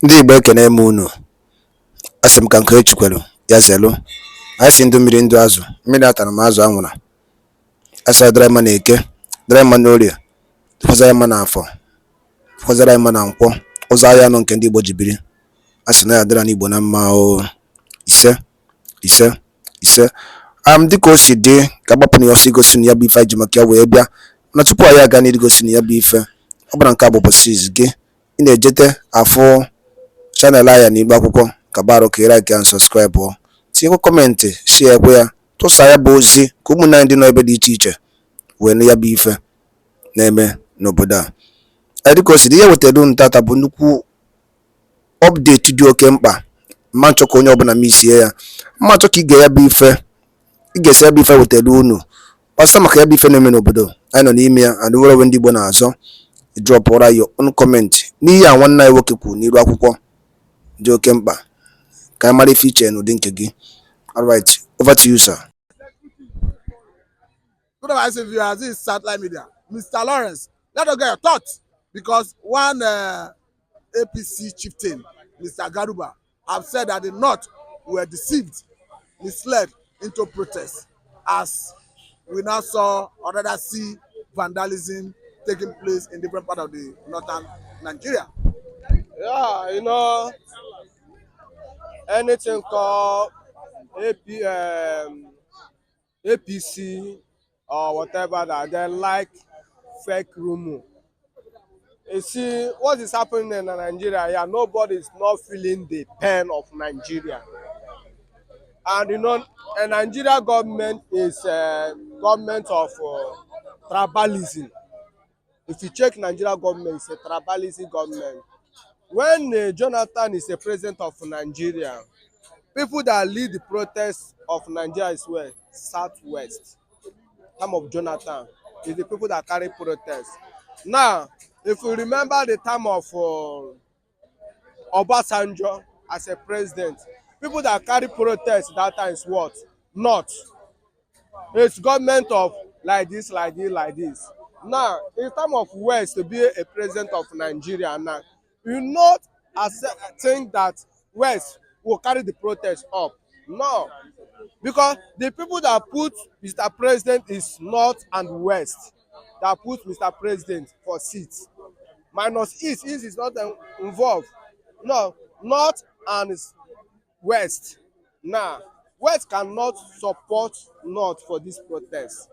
Ndị Igbo ekene m unu. Asị m ka nke echikwelu ya zelu. Anyị si ndụ mmiri ndụ azụ, mmiri atara m azụ anwụra. Asa dịrị mma na eke, dịrị mma na orie, fọzara mma na afọ, fọzara mma na nkwọ, ụzọ ahịa anọ nke ndị Igbo ji biri. Asị na ya dịra n'Igbo na mma o. Ise ise ise. Dịka o si dị ka agbapụ na ya ọsọ igosi na ya bụ ife anyị ji maka ya wee bịa. Mana tupu anyị aga n'igosi na ya bụ ife, ọ bụla nke a bụ ụbọchị izu gị, ị na-ejete afụ chanel anya n'igbe akwụkwọ ka baro ka ị like and subscribe ọ, tinyekwa kọmentị, share ekwe ya, tụsa ya bụ ozi ka ụmụnne anyị dị n'ebe dị iche iche wee nụ ya bụ ife na-eme n'obodo a. Dịka o si dị, ihe wetara unu tata bụ nnukwu ọpdeti dị oke mkpa. Mma nchọ ka onye ọbụla misie ya, mma nchọ ka ị ga ya bụ ife, ị ga-esi ya bụ ife wetara unu gbasa maka ya bụ ife na-eme n'obodo anyị nọ n'ime ya. And nwere onwe ndị Igbo na-azọ drọpụra ya ọnụ kọmentị n'ihe a nwanne anyị nwoke kwuru n'iru akwụkwọ dị oke mkpa ka anyị mara ife iche n'ụdị nke gị. Alright, over to you, sir. Good advice, viewers. This is Satellite Media. Mr. Lawrence, let us get your thoughts, because one APC chieftain, Mr. Garuba, have said that the North were deceived, misled into protest, as we now saw or rather see vandalism taking place in different parts of the northern Nigeria. Yeah, anything called APC or whatever that they like fake rumor. You see, what is happening in Nigeria? Yeah, nobody is not feeling the pain of Nigeria. And a Nigeria government is a government of tribalism. If you check Nigeria government, it's a tribalism government. When Jonathan is the president of Nigeria, people that lead the protest of Nigeria is where? Southwest. Time of Jonathan is the people that carry protest. Now, if you remember the time of Obasanjo as a president, people that carry protest that time is what? Not. It's government of like this, like this, like this. Now, in time of West to be a president of Nigeria now, you not think that West will carry the protest up. No. Because the people that put Mr. President is North and West. That put Mr. President for seats. Minus East. East is not involved. No. North and West. Now, West cannot support North for this protest.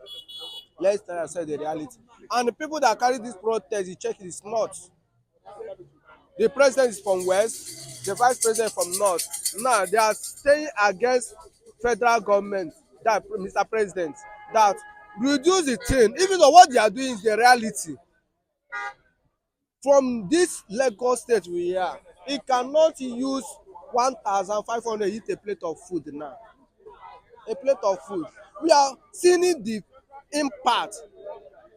Let's try to say the reality. And the people that carry this protest, you check it is North. The president is from West, the vice president from North. Now they are staying against federal government, that Mr. President, that reduce the thing, even though what they are doing is the reality. From this Lagos state we are, it cannot use 1,500 eat a plate of food now. A plate of food. We are seeing the impact,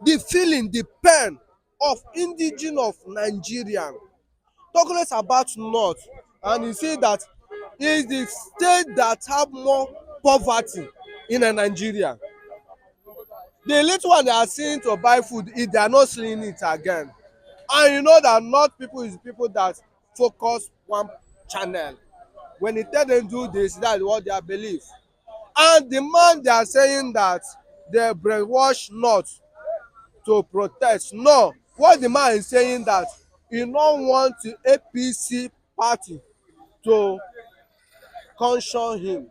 the feeling, the pain of indigenous of Nigerian. Talking less about North, and you see that is the state that have more poverty in Nigeria. The little one they are seeing to buy food, if they are not seeing it again. And you know that North people is people that focus one channel. When they tell them do this, that's what they believe. And the man they are saying that they brainwash North to protest. No, what the man is saying that he don't want the APC party to caution him.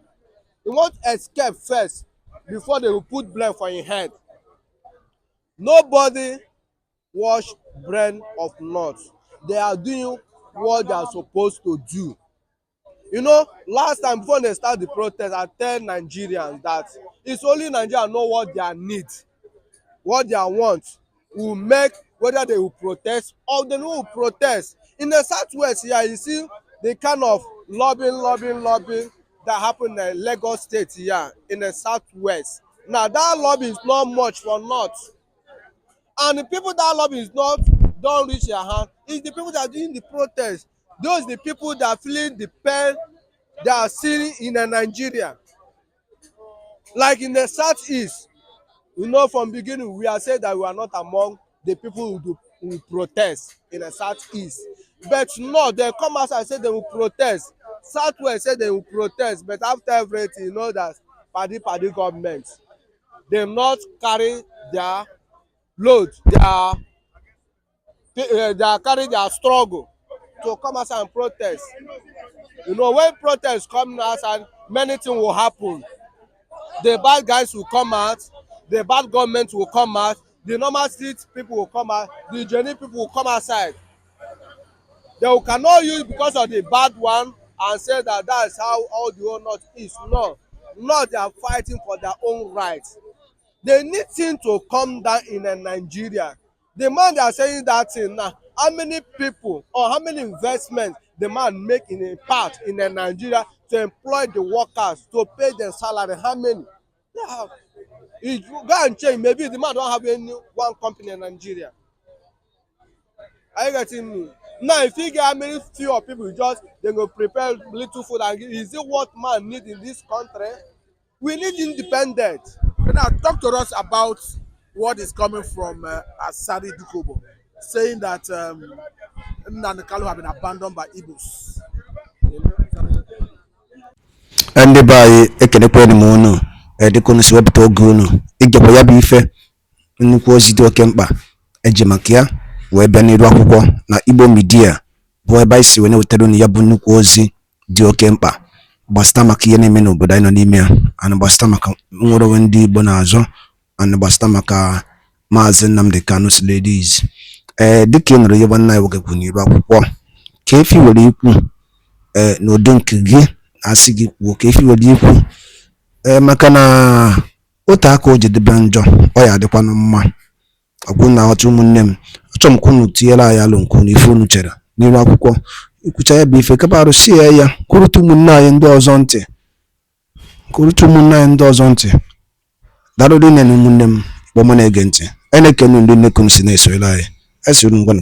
He want to escape first before they will put blame for his head. Nobody wash brain of North. They are doing what they are supposed to do. Last time before they start the protest, I tell Nigerians that it's only Nigeria know what they need, what they want will make whether they will protest or they will protest. In the Southwest here, you see the kind of lobbying that happened in Lagos State here in the Southwest. Now that lobby is not much for North. And the people that lobby is not don't reach their hand. It's the people that are doing the protest. Those the people that are feeling the pain they are seeing in Nigeria. Like in the Southeast, from beginning we are saying that we are not among the people who protest in the Southeast. but no, they come outside say they will protest. Southwest say they will protest, but after everything, you know that padi government, they not carry their load, they carry their struggle to come outside and protest. You know, when protest come outside, many things will happen. The bad guys will come out, the bad government will come out, the normal street people will come out, the genuine people will come outside. They cannot use because of the bad one and say that that's how all the whole north is. No, they are fighting for their own rights. They need things to come down in Nigeria. The man they are saying that thing now, how many people or how many investments the man make in a part in Nigeria to employ the workers, to pay their salary? How many? Yeah. If you go and change, maybe the man don't have any one company in Nigeria. Are you getting me? Now, if you get how many few of people just they go prepare little food and give, is it what man need in this country? We need independence. Now, talk to us about what is coming from Asari Dukobo, saying that Nnamdi Kanu have been abandoned by Igbos. ndị be anyị ekelekwanụ m unu dịka unu si wepụta oge unu igekwa ya bụ ife nnukwu ozi dị oke mkpa eji maka ya wee bịa n'iru akwụkwọ na Igbo midia bụ ebe anyị si wee na-wetara unu ya bụ nnukwu ozi dị oke mkpa gbasịta maka ihe na-eme n'obodo anyị nọ n'ime ya, ana gbasịta maka nnwere onwe ndị Igbo na-azọ, ana gbasịta maka Maazị Nnamdi Kanu Ladies. Dịka ị nụrụ ihe nwanne anyị wegekwu n'iru akwụkwọ ka efi were ikwu n'udo nke gị asị gị kwuo ka efi were ikwu maka na otu aka o jedebe njọ ọ ya adịkwanụ mma. Ọgwụ na ọtụ ụmụnne m, achọrọ m ka unu tinyere anyị alụ nke unu ife unu chere n'iru akwụkwọ ikwucha ya bụ ife kapa arụsie ya kwurụta ụmụnne anyị ndị ọzọ ntị daalụ dị nne na ụmụnne m kpọmọ na-ege ntị anyị na-ekene ndị nnekunu si na-esoyere anyị esiri ngwanụ